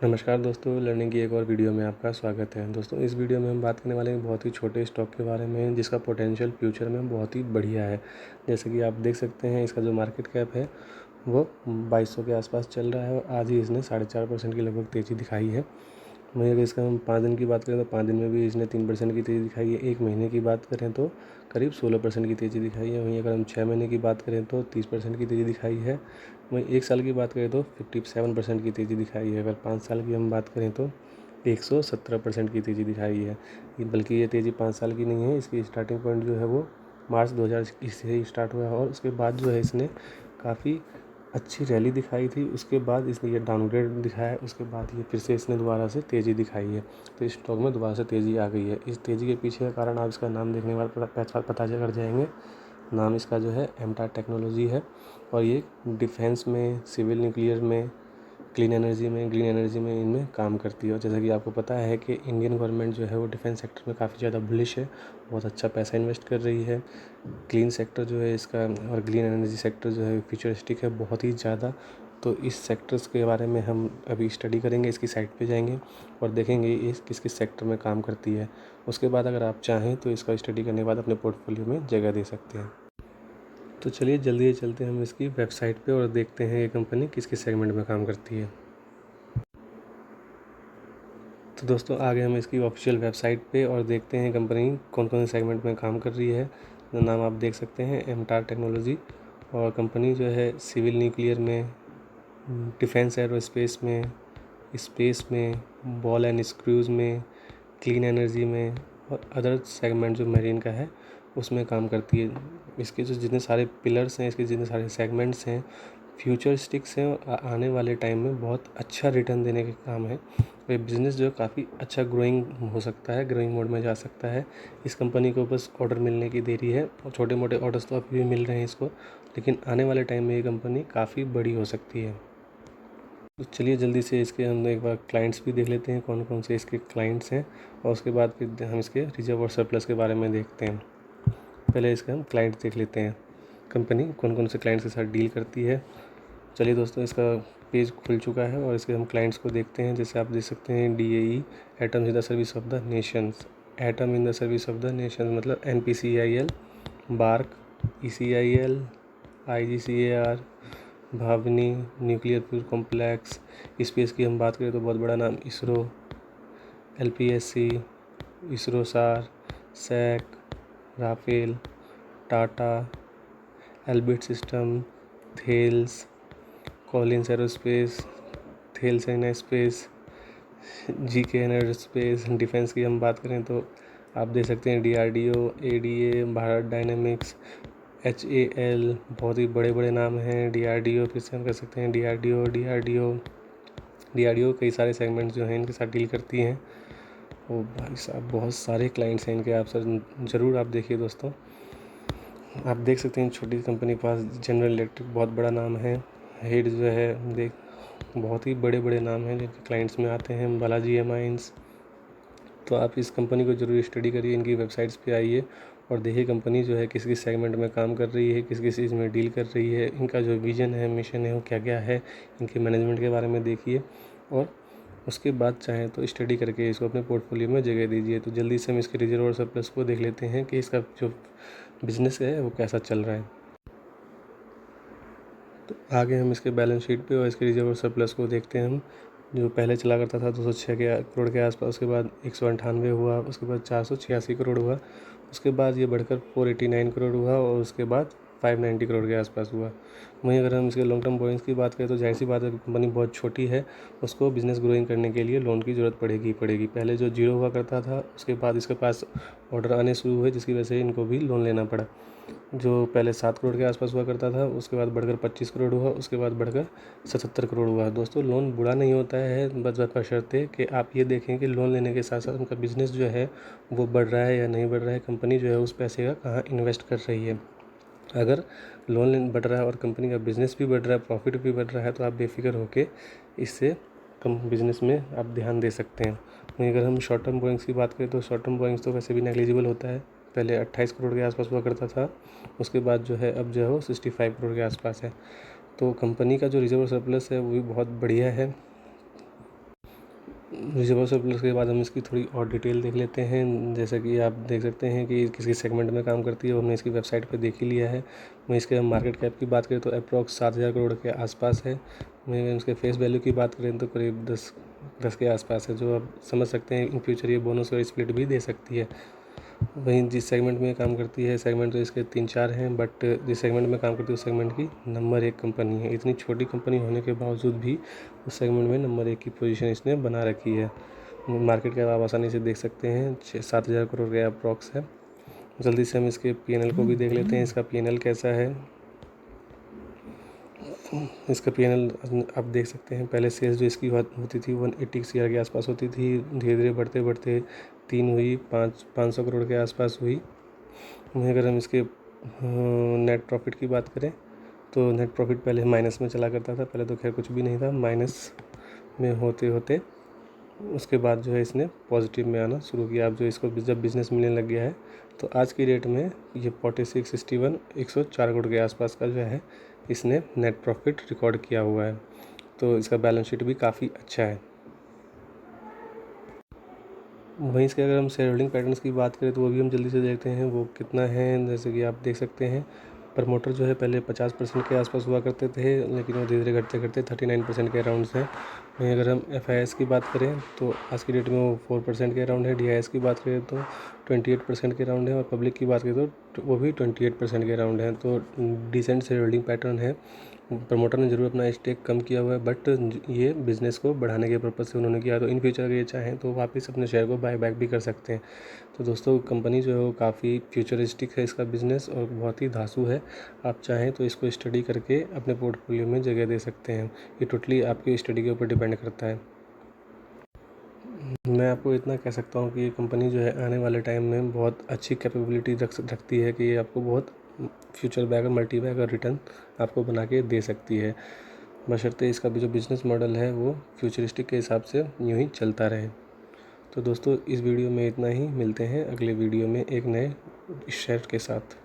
नमस्कार दोस्तों, लर्निंग की एक और वीडियो में आपका स्वागत है। दोस्तों, इस वीडियो में हम बात करने वाले हैं बहुत ही छोटे स्टॉक के बारे में जिसका पोटेंशियल फ्यूचर में बहुत ही बढ़िया है। जैसे कि आप देख सकते हैं, इसका जो मार्केट कैप है वो 2200 के आसपास चल रहा है और आज ही इसने 4.5% की लगभग तेज़ी दिखाई है। वहीं अगर इसका हम 5 दिन की बात करें तो 5 दिन में भी इसने 3% की तेज़ी दिखाई है। 1 महीने की बात करें तो करीब 16% की तेज़ी दिखाई है। वहीं अगर हम 6 महीने की बात करें तो 30% की तेज़ी दिखाई है। वहीं 1 साल की बात करें तो 57% की तेज़ी दिखाई है। अगर 5 साल की हम बात करें तो 117% की तेज़ी दिखाई है। बल्कि ये तेज़ी 5 साल की नहीं है, इसकी स्टार्टिंग पॉइंट जो है वो मार्च 2021 से ही स्टार्ट हुआ है और उसके बाद जो है इसने काफ़ी अच्छी रैली दिखाई थी। उसके बाद इसने ये डाउनग्रेड दिखाया है, उसके बाद ये फिर से इसने दोबारा से तेज़ी दिखाई है। तो इस स्टॉक में दोबारा से तेज़ी आ गई है। इस तेज़ी के पीछे का कारण आप इसका नाम देखने के बाद पता कर जाएंगे। नाम इसका जो है एमटार टेक्नोलॉजी है और ये डिफेंस में, सिविल न्यूक्लियर में, क्लीन एनर्जी में, ग्रीन एनर्जी में इनमें काम करती है। और जैसा कि आपको पता है कि इंडियन गवर्नमेंट जो है वो डिफेंस सेक्टर में काफ़ी ज़्यादा बुलिश है, बहुत अच्छा पैसा इन्वेस्ट कर रही है। क्लीन सेक्टर जो है इसका और ग्रीन एनर्जी सेक्टर जो है फ्यूचरिस्टिक है बहुत ही ज़्यादा। तो इस सेक्टर्स के बारे में हम अभी स्टडी करेंगे, इसकी साइट पे जाएंगे और देखेंगे ये किस किस सेक्टर में काम करती है। उसके बाद अगर आप चाहें तो इसका स्टडी करने के बाद अपने पोर्टफोलियो में जगह दे सकते हैं। तो चलिए जल्दी से चलते हैं हम इसकी वेबसाइट पे और देखते हैं ये कंपनी किस किस सेगमेंट में काम करती है। तो दोस्तों, आगे हम इसकी ऑफिशियल वेबसाइट पे और देखते हैं कंपनी कौन कौन से सेगमेंट में काम कर रही है। नाम आप देख सकते हैं एमटार टेक्नोलॉजी और कंपनी जो है सिविल न्यूक्लियर में, डिफेंस एरोस्पेस में, स्पेस में, बॉल एंड स्क्रूज़ में, क्लीन एनर्जी में और अदर सेगमेंट जो मरीन का है उसमें काम करती है। इसके जो जितने सारे पिलर्स हैं, इसके जितने सारे सेगमेंट्स हैं फ्यूचरिस्टिक्स हैं और आने वाले टाइम में बहुत अच्छा रिटर्न देने के काम है। ये बिज़नेस जो है काफ़ी अच्छा ग्रोइंग हो सकता है, ग्रोइंग मोड में जा सकता है। इस कंपनी को बस ऑर्डर मिलने की देरी है और छोटे मोटे ऑर्डर्स तो अभी भी मिल रहे हैं इसको, लेकिन आने वाले टाइम में ये कंपनी काफ़ी बड़ी हो सकती है। तो चलिए जल्दी से इसके हम एक बार क्लाइंट्स भी देख लेते हैं, कौन कौन से इसके क्लाइंट्स हैं और उसके बाद फिर हम इसके रिजर्व और सरप्लस के बारे में देखते हैं। पहले इसके हम क्लाइंट्स देख लेते हैं, कंपनी कौन कौन से क्लाइंट्स के साथ डील करती है। चलिए दोस्तों, इसका पेज खुल चुका है और इसके हम क्लाइंट्स को देखते हैं। जैसे आप देख सकते हैं DAE, atom in the service of the nations. Atom in the service of the nations मतलब NPCIL, BARC, ECIL, IGCAR, Bhavini, nuclear fuel complex. Space की हम बात करें तो बहुत बड़ा नाम ISRO, LPSC, ISROSAR, SAC, Rafale, Tata, Elbit system, Thales, Collins aerospace, Thales space, GK aerospace. Defence की हम बात करें तो आप देख सकते हैं DRDO, ADA, Bharat dynamics, HAL, बहुत ही बड़े बड़े नाम हैं। DRDO फिर से हम कह सकते हैं DRDO कई सारे सेगमेंट्स जो हैं इनके साथ डील करती हैं। ओ भाई साहब, बहुत सारे क्लाइंट्स हैं इनके। आप सर ज़रूर आप देखिए दोस्तों, आप देख सकते हैं छोटी कंपनी के पास जनरल इलेक्ट्रिक बहुत बड़ा नाम है। हेड जो है देख बहुत ही बड़े बड़े नाम हैं जिनके क्लाइंट्स में आते हैं। बालाजी एमाइंस। तो आप इस कंपनी को ज़रूर स्टडी करिए, इनकी वेबसाइट्स पे आइए और देखिए कंपनी जो है किस किस सेगमेंट में काम कर रही है, किस किस चीज़ में डील कर रही है, इनका जो विज़न है, मिशन है वो क्या क्या है, इनके मैनेजमेंट के बारे में देखिए और उसके बाद चाहें तो स्टडी करके इसको अपने पोर्टफोलियो में जगह दीजिए। तो जल्दी से हम इसके रिजर्व और सरप्लस को देख लेते हैं कि इसका जो बिज़नेस है वो कैसा चल रहा है। तो आगे हम इसके बैलेंस शीट पे और इसके रिजर्व और सरप्लस को देखते हैं हम। जो पहले चला करता था 206 करोड़ के आसपास, उसके बाद 198 हुआ, उसके बाद 486 करोड़ हुआ, उसके बाद ये बढ़कर 489 करोड़ हुआ और उसके बाद 590 करोड़ के आसपास हुआ। वहीं अगर हम इसके लॉन्ग टर्म बोरिंग्स की बात करें तो जाहिर सी बात है, कंपनी बहुत छोटी है, उसको बिज़नेस ग्रोइंग करने के लिए लोन की ज़रूरत पड़ेगी। पहले जो जीरो हुआ करता था उसके बाद इसके पास ऑर्डर आने शुरू हुए जिसकी वजह से इनको भी लोन लेना पड़ा। जो पहले 7 करोड़ के आसपास हुआ करता था उसके बाद बढ़कर 25 करोड़ हुआ, उसके बाद बढ़कर 77 करोड़ हुआ। दोस्तों, लोन बुरा नहीं होता है, बस बशर्ते कि आप ये देखें कि लोन लेने के साथ साथ उनका बिज़नेस जो है वो बढ़ रहा है या नहीं बढ़ रहा है, कंपनी जो है उस पैसे का कहाँ इन्वेस्ट कर रही है। अगर लोन बढ़ रहा है और कंपनी का बिज़नेस भी बढ़ रहा है, प्रॉफिट भी बढ़ रहा है, तो आप बेफिक्र होकर इससे कम बिज़नेस में आप ध्यान दे सकते हैं। वहीं अगर हम शॉर्ट टर्म बोरिंग्स की बात करें तो शॉर्ट टर्म बोरिंग्स तो वैसे भी नेग्लिजिबल होता है। पहले 28 करोड़ के आसपास हुआ करता था, उसके बाद जो है अब जो है वो 65 करोड़ के आसपास है। तो कंपनी का जो रिजर्व सरप्लस है वो भी बहुत बढ़िया है। रीजनेबल सरप्लस के बाद हम इसकी थोड़ी और डिटेल देख लेते हैं। जैसा कि आप देख सकते हैं कि किसी सेगमेंट में काम करती है, और हमने इसकी वेबसाइट पे देख ही लिया है। मैं इसके मार्केट कैप की बात करें तो अप्रॉक्स 7,000 करोड़ के आसपास है। मैं उसके फेस वैल्यू की बात करें तो करीब 10 के आसपास है, जो आप समझ सकते हैं इन फ्यूचर ये बोनस और स्प्लिट भी दे सकती है। वहीं जिस सेगमेंट में काम करती है, सेगमेंट तो इसके 3-4 हैं, बट जिस सेगमेंट में काम करती है उस सेगमेंट की नंबर 1 कंपनी है। इतनी छोटी कंपनी होने के बावजूद भी उस सेगमेंट में नंबर 1 की पोजीशन इसने बना रखी है। मार्केट कैप आप आसानी से देख सकते हैं 6-7 हज़ार करोड़ के अप्रॉक्स है। जल्दी से हम इसके पीएनएल को भी देख लेते हैं, इसका पीएनएल कैसा है। इसका पीएनएल आप देख सकते हैं, पहले सेल्स जो इसकी होती थी 180 CR के आसपास होती थी, धीरे धीरे बढ़ते बढ़ते 3 हुई, 500 करोड़ के आसपास हुई। वहीं अगर हम इसके नेट प्रॉफिट की बात करें तो नेट प्रॉफिट पहले माइनस में चला करता था, पहले तो खैर कुछ भी नहीं था, माइनस में होते होते उसके बाद जो है इसने पॉजिटिव में आना शुरू किया। अब जो इसको जब बिज़नेस मिलने लग गया है तो आज की डेट में ये 46, 61, 104 करोड़ के आसपास का जो है इसने नेट प्रॉफिट रिकॉर्ड किया हुआ है। तो इसका बैलेंस शीट भी काफ़ी अच्छा है। वहीं इसके अगर हम शेयर होल्डिंग पैटर्न्स की बात करें तो वो भी हम जल्दी से देखते हैं वो कितना है। जैसे कि आप देख सकते हैं प्रमोटर जो है पहले 50% के आसपास हुआ करते थे, लेकिन वो धीरे धीरे घटते घटते 39% के अराउंड्स हैं। वहीं अगर हम FIS की बात करें तो आज की डेट में वो 4% के अराउंड है। DIS की बात करें तो 28% के अराउंड है, और पब्लिक की बात करें तो वो भी 28% के अराउंड है। तो डिसेंट शेयर होल्डिंग पैटर्न है। प्रमोटर ने ज़रूर अपना स्टेक कम किया हुआ है, बट ये बिज़नेस को बढ़ाने के पर्पज़ से उन्होंने किया। तो इन फ्यूचर अगर ये चाहें तो वापस अपने शेयर को बाय बैक भी कर सकते हैं। तो दोस्तों कंपनी जो है वो काफ़ी फ्यूचरिस्टिक है इसका बिज़नेस, और बहुत ही धांसू है। आप चाहें तो इसको स्टडी करके अपने पोर्टफोलियो में जगह दे सकते हैं। ये टोटली आपकी स्टडी के ऊपर डिपेंड करता है। मैं आपको इतना कह सकता हूँ कि ये कंपनी जो है आने वाले टाइम में बहुत अच्छी कैपेबिलिटी रखती है कि ये आपको बहुत फ्यूचर बैक और मल्टी बैक और रिटर्न आपको बना के दे सकती है, बशर्ते इसका भी जो बिज़नेस मॉडल है वो फ्यूचरिस्टिक के हिसाब से यूँ ही चलता रहे। तो दोस्तों इस वीडियो में इतना ही, मिलते हैं अगले वीडियो में एक नए शेयर के साथ।